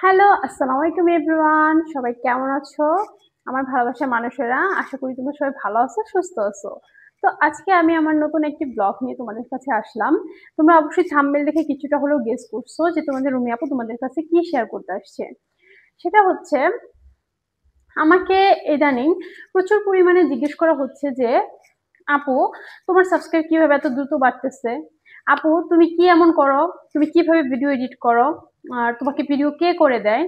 Hello, আসসালামু আলাইকুম everyone. সবাই কেমন আছো? আমার ভালোবাসার মানুষেরা, আশা করি তোমরা সবাই ভালো আছো, সুস্থ আছো। তো আজকে আমি আমার নতুন একটি ব্লগ নিয়ে তোমাদের কাছে আসলাম। তোমরা অবশ্যই থাম্বনেল দেখে কিছুটা হলেও গেস করছো যে তোমাদের রুমি আপু তোমাদের কাছে কি শেয়ার করতে আসছে। সেটা হচ্ছে আমাকে ইদানিং প্রচুর পরিমাণে জিজ্ঞেস করা হচ্ছে যে আপু তোমার সাবস্ক্রাইব কিভাবে এত দ্রুত বাড়তেছে? আপু তুমি কি এমন করো? তুমি কিভাবে ভিডিও এডিট করো? আর তোমাকে ভিডিও কে করে দেয়?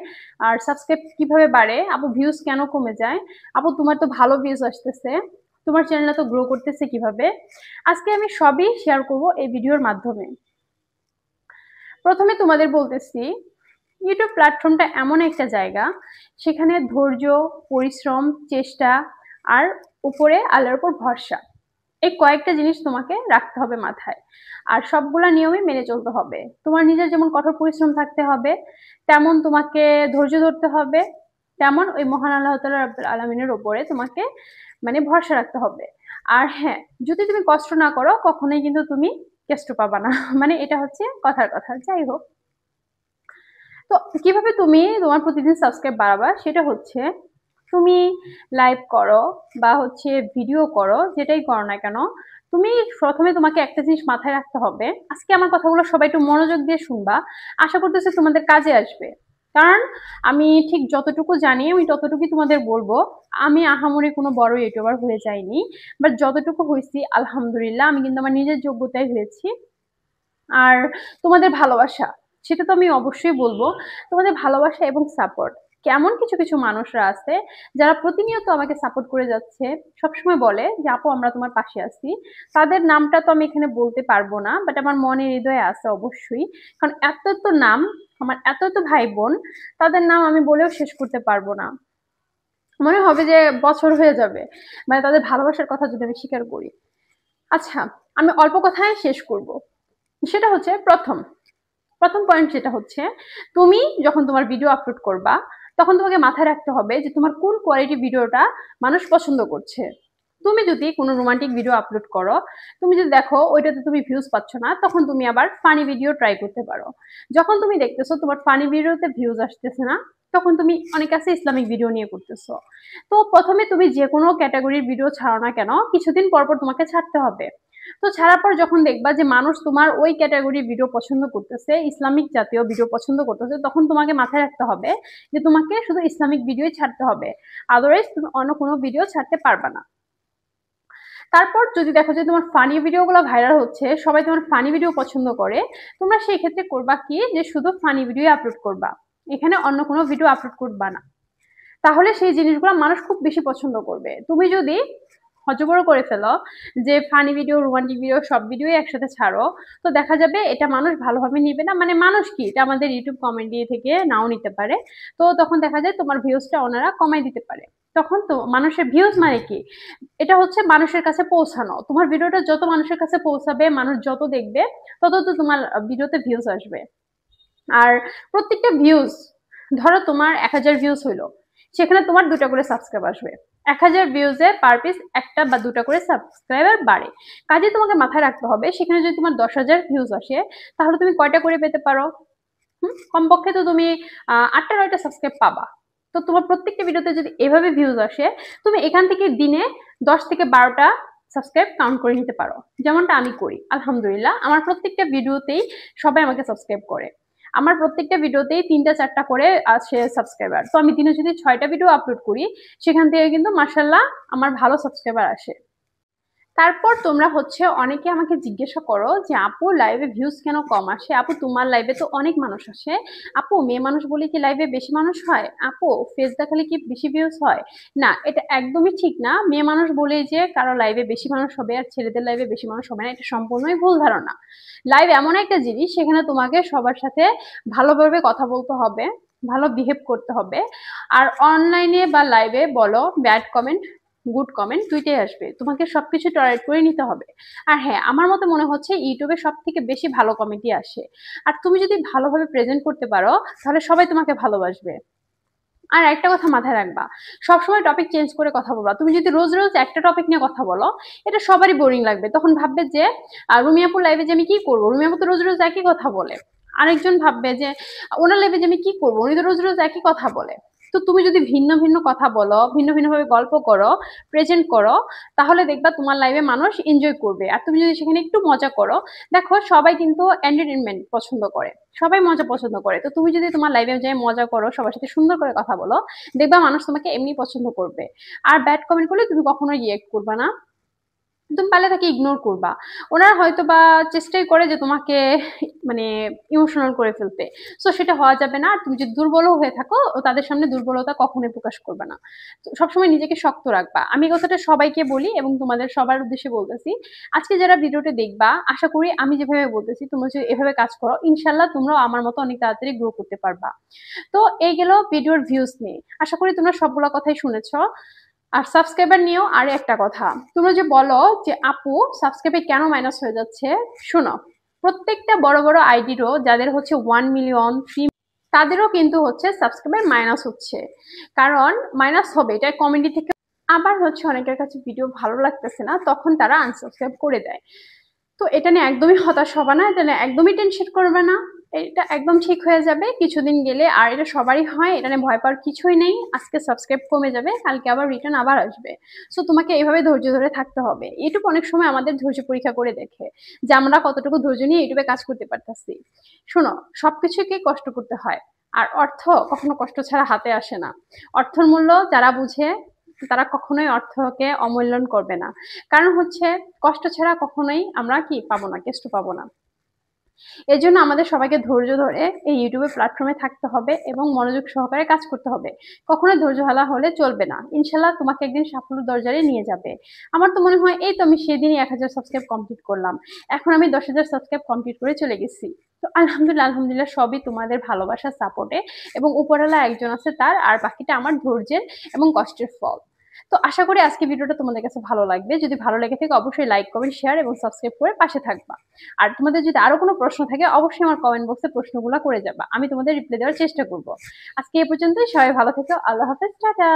আর সাবস্ক্রাইব কিভাবে বাড়ে? আপু ভিউজ কেন কমে যায়? আপু তোমার তো ভালো ভিউজ আসতেছে, তোমার চ্যানেল তো গ্রো করতেছে কিভাবে? আজকে আমি সবই শেয়ার করব এই ভিডিওর মাধ্যমে। প্রথমে তোমাদের বলতেছি, ইউটিউব প্ল্যাটফর্মটা এমন একটা জায়গা, সেখানে ধৈর্য, পরিশ্রম, চেষ্টা আর উপরে আল্লাহর উপর ভরসা, এই কয়েকটা জিনিস তোমাকে রাখতে হবে মাথায়। আর সবগুলা নিয়মই মেনে চলতে হবে। তোমার নিজের যেমন কঠোর পরিশ্রম থাকতে হবে, তেমন তোমাকে ধৈর্য ধরতে হবে, তেমন ওই মহান আল্লাহ তাআলা রাব্বুল আলামিনের উপরে তোমাকে মানে ভরসা রাখতে হবে। আর হ্যাঁ, যদি তুমি কষ্ট না করো কখনোই কিন্তু তুমি কেষ্ট পাবা না। মানে এটা হচ্ছে কথার কথা। যাই হোক, তো কিভাবে তুমি তোমার প্রতিদিন সাবস্ক্রাইব বাড়াবা সেটা হচ্ছে, তুমি লাইভ করো বা হচ্ছে ভিডিও করো, যেটাই করো না কেন, তুমি প্রথমে তোমাকে একটা জিনিস মাথায় রাখতে হবে। আজকে আমার কথাগুলো সবাই একটু মনোযোগ দিয়ে শুনবা, আশা করতেছি তোমাদের কাজে আসবে। কারণ আমি ঠিক যতটুকু জানি আমি ততটুকুই তোমাদের বলবো। আমি আহামরি কোনো বড় ইউটিউবার হয়ে যাইনি, বাট যতটুকু হয়েছি আলহামদুলিল্লাহ আমি কিন্তু আমার নিজের যোগ্যতায় হয়েছি। আর তোমাদের ভালোবাসা, সেটা তো আমি অবশ্যই বলবো। তোমাদের ভালোবাসা এবং সাপোর্ট, কেমন কিছু কিছু মানুষরা আছে যারা প্রতিনিয়ত আমাকে সাপোর্ট করে যাচ্ছে, সবসময় বলে যে আপু আমরা তোমার পাশে আছি। তাদের নামটা তো আমি এখানে বলতে পারবো না, বাট আমার মনে হৃদয়ে আছে অবশ্যই। কারণ এত এত নাম, আমার এত এত ভাই বোন, তাদের নাম আমি বলেও শেষ করতে পারবো না। মনে হবে যে বছর হয়ে যাবে, মানে তাদের ভালোবাসার কথা যদি আমি স্বীকার করি। আচ্ছা, আমি অল্প কথায় শেষ করব। সেটা হচ্ছে প্রথম প্রথম পয়েন্ট, যেটা হচ্ছে তুমি যখন তোমার ভিডিও আপলোড করবা তখন তোমাকে মাথায় রাখতে হবে যে তোমার কোন কোয়ালিটি ভিডিওটা মানুষ পছন্দ করছে। তুমি যদি কোনো রোমান্টিক ভিডিও আপলোড করো, তুমি যদি দেখো ওইটাতে তুমি ভিউজ পাচ্ছ না, তখন তুমি আবার ফানি ভিডিও ট্রাই করতে পারো। যখন তুমি দেখতেছো তোমার ফানি ভিডিওতে ভিউজ আসতেছে না, তখন তুমি অনেক আছে ইসলামিক ভিডিও নিয়ে করতেছো। তো প্রথমে তুমি যে কোনো ক্যাটাগরির ভিডিও ছাড়ো না কেন, কিছুদিন পর পর তোমাকে ছাড়তে হবে। তো ছাড়ার পর যখন দেখবা যে মানুষ তোমার ওই ক্যাটাগরির ভিডিও পছন্দ করতেছে, ইসলামিক জাতীয় ভিডিও পছন্দ করতেছে, তখন তোমাকে মাথায় রাখতে হবে যে তোমাকে শুধু ইসলামিক ভিডিওই ছাড়তে হবে, আদারওয়াইজ তুমি অন্য কোনো ভিডিও ছাড়তে পারবা না। তারপর যদি দেখো যে তোমার ফানি ভিডিওগুলো ভাইরাল হচ্ছে, সবাই তোমার ফানি ভিডিও পছন্দ করে, তোমরা সেই ক্ষেত্রে করবা কি, যে শুধু ফানি ভিডিও আপলোড করবা, এখানে অন্য কোনো ভিডিও আপলোড করবা না। তাহলে সেই জিনিসগুলো মানুষ খুব বেশি পছন্দ করবে। তুমি যদি হজবড় করে ফেলো যে ফানি ভিডিও, রোমান্টিক ভিডিও সব ভিডিওই একসাথে ছাড়ো, তো দেখা যাবে এটা মানুষ ভালোভাবে নিবে না। মানে মানুষ কি, এটা আমাদের ইউটিউব কমেডি থেকে নাও নিতে পারে। তো তখন দেখা যায় তোমার ভিউজটা ওনারা কমাই দিতে পারে। তখন তো মানুষের ভিউজ মানে কি, এটা হচ্ছে মানুষের কাছে পৌঁছানো। তোমার ভিডিওটা যত মানুষের কাছে পৌঁছাবে, মানুষ যত দেখবে, তত তো তোমার ভিডিওতে ভিউজ আসবে। আর প্রত্যেকটা ভিউজ, ধরো তোমার 1000 ভিউজ হইলো, সেখানে তোমার 2টা করে সাবস্ক্রাইব আসবে। 1000 ভিউজে পার পিস 1টা বা 2টা করে সাবস্ক্রাইবার বাড়ে। কাজে তোমাকে মাথায় রাখতে হবে, সেখানে যদি তোমার 10,000 ভিউজ আসে, তাহলে তুমি কয়টা করে পেতে পারো? কমপক্ষে তো তুমি 8টা 9টা সাবস্ক্রাইব পাবা। তো তোমার প্রত্যেকটা ভিডিওতে যদি এভাবে ভিউজ আসে, তুমি এখান থেকে দিনে 10 থেকে 12টা সাবস্ক্রাইব কাউন্ট করে নিতে পারো, যেমনটা আমি করি। আলহামদুলিল্লাহ আমার প্রত্যেকটা ভিডিওতেই সবাই আমাকে সাবস্ক্রাইব করে। আমার প্রত্যেকটা ভিডিওতেই 3টা 4টা করে আছে সাবস্ক্রাইবার। তো আমি দিনে যদি 6টা ভিডিও আপলোড করি, সেখান থেকে কিন্তু মাশাল্লাহ আমার ভালো সাবস্ক্রাইবার আসে। তারপর তোমরা হচ্ছে অনেকে আমাকে জিজ্ঞাসা করো যে আপু লাইভে ভিউজ কেন কম আসে? আপু তোমার লাইভে তো অনেক মানুষ আসে। আপু মেয়ে মানুষ বলে কি লাইভে বেশি মানুষ হয়? আপু ফেস দেখালে কি বেশি ভিউজ হয়? না, এটা একদমই ঠিক না। মেয়ে মানুষ বলেই যে কারো লাইভে বেশি মানুষ হবে আর ছেলেদের লাইভে বেশি মানুষ হবে না, এটা সম্পূর্ণই ভুল ধারণা। লাইভ এমন একটা জিনিস, সেখানে তোমাকে সবার সাথে ভালোভাবে কথা বলতে হবে, ভালো বিহেভ করতে হবে। আর অনলাইনে বা লাইভে বলো ব্যাড কমেন্ট, গুড কমেন্ট, দুইটাই আসবে, তোমাকে সবকিছু টলারেট করে নিতে হবে। আর হ্যাঁ, আমার মতে মনে হচ্ছে ইউটিউবে সব থেকে বেশি ভালো কমেন্টই আসে। আর তুমি যদি ভালোভাবে প্রেজেন্ট করতে পারো, তাহলে সবাই তোমাকে ভালোবাসবে। আর একটা কথা মাথায় রাখবা, সবসময় টপিক চেঞ্জ করে কথা বলবা। তুমি যদি রোজ রোজ একটা টপিক নিয়ে কথা বলো, এটা সবারই বোরিং লাগবে। তখন ভাববে যে রুমিয়াপুর লাইভে যে আমি কি করবো, রুমিয়াপুর তো রোজ রোজ একই কথা বলে। আরেকজন ভাববে যে ওনার লাইফে যে আমি কি করবো, উনি তো রোজ রোজ একই কথা বলে। তো তুমি যদি ভিন্ন ভিন্ন কথা বলো, ভিন্ন ভিন্ন ভাবে গল্প করো, প্রেজেন্ট করো, তাহলে দেখবা তোমার লাইফে মানুষ এনজয় করবে। আর তুমি যদি সেখানে একটু মজা করো, দেখো সবাই কিন্তু এন্টারটেনমেন্ট পছন্দ করে, সবাই মজা পছন্দ করে। তো তুমি যদি তোমার লাইফে যাই মজা করো, সবার সাথে সুন্দর করে কথা বলো, দেখবা মানুষ তোমাকে এমনি পছন্দ করবে। আর ব্যাড কমেন্ট করলে তুমি কখনো রিয়েক্ট করবে না, তুমি পারলে তাকে ইগনোর করবা। ওনারা হয়তো বা চেষ্টাই করে যে তোমাকে মানে ইমোশনাল করে ফেলতে, সো সেটা হওয়া যাবে না। আর তুমি যদি দুর্বলও হয়ে থাকো, তাদের সামনে দুর্বলতা কখনোই প্রকাশ করবে না। তো সবসময় নিজেকে শক্ত রাখবা। আমি এই কথাটা সবাইকে বলি এবং তোমাদের সবার উদ্দেশ্যে বলতেছি। আজকে যারা ভিডিওটা দেখবা, আশা করি আমি যেভাবে বলতেছি তোমরা যদি এভাবে কাজ করো, ইনশাল্লাহ তোমরাও আমার মতো অনেক তাড়াতাড়ি গ্রো করতে পারবা। তো এই গেল ভিডিওর ভিউজ নিয়ে। আশা করি তোমরা সবগুলো কথাই শুনেছো। আর সাবস্ক্রাইবার নিয়েও আর একটা কথা, তোমরা যে বলো যে আপু সাবস্ক্রাইবার কেন মাইনাস হয়ে যাচ্ছে, শোনো, প্রত্যেকটা বড় বড় আইডিরও যাদের হচ্ছে 1 মিলিয়ন 3, তাদেরও কিন্তু হচ্ছে সাবস্ক্রাইবার মাইনাস হচ্ছে। কারণ মাইনাস হবে, এটা কমেডি থেকে। আবার হচ্ছে অনেকের কাছে ভিডিও ভালো লাগতেছে না, তখন তারা আনসাবস্ক্রাইব করে দেয়। তো এটা নিয়ে একদমই হতাশ হবে না, এটা নিয়ে একদমই টেনশন করবে না। এটা একদম ঠিক হয়ে যাবে কিছুদিন গেলে। আর এটা সবারই হয়, এটা নিয়ে ভয় পাওয়ার কিছুই নেই। আজকে সাবস্ক্রাইব কমে যাবে, কালকে আবার রিটার্ন আবার আসবে। সো তোমাকে এইভাবে ধৈর্য ধরে থাকতে হবে। ইউটিউব অনেক সময় আমাদের ধৈর্য পরীক্ষা করে দেখে যে আমরা কতটুকু ধৈর্য নিয়ে ইউটিউবে কাজ করতে পারতেছি। শোনো, সবকিছুকে কষ্ট করতে হয়, আর অর্থ কখনো কষ্ট ছাড়া হাতে আসে না। অর্থের মূল্য যারা বুঝে তারা কখনোই অর্থকে অমূল্যায়ন করবে না। কারণ হচ্ছে কষ্ট ছাড়া কখনোই আমরা কি পাবো না, কেষ্ট পাবো না। এর জন্য আমাদের সবাইকে ধৈর্য ধরে এই ইউটিউবে প্ল্যাটফর্মে থাকতে হবে এবং মনোযোগ সহকারে কাজ করতে হবে। কখনো ধৈর্য হারা হলে চলবে না। ইনশাল্লাহ তোমাকে একদিন সাফল্য দরজারে নিয়ে যাবে। আমার তো মনে হয় এই তো আমি সেদিনই 1000 সাবস্ক্রাইব কমপ্লিট করলাম, এখন আমি 10,000 সাবস্ক্রাইব কমপ্লিট করে চলে গেছি। তো আলহামদুলিল্লাহ, আলহামদুলিল্লাহ, সবই তোমাদের ভালোবাসার সাপোর্টে এবং উপরওয়ালা একজন আছে তার, আর বাকিটা আমার ধৈর্যের এবং কষ্টের ফল। তো আশা করি আজকে ভিডিওটা তোমাদের কাছে ভালো লাগবে। যদি ভালো লেগে থাকে অবশ্যই লাইক, কমেন্ট, শেয়ার এবং সাবস্ক্রাইব করে পাশে থাকবা। আর তোমাদের যদি আরো কোনো প্রশ্ন থাকে অবশ্যই আমার কমেন্ট বক্সে প্রশ্নগুলো করে যাবা, আমি তোমাদের রিপ্লাই দেওয়ার চেষ্টা করব। আজকে এ পর্যন্তই, সবাই ভালো থেকো, আল্লাহ হাফেজ, টাটা।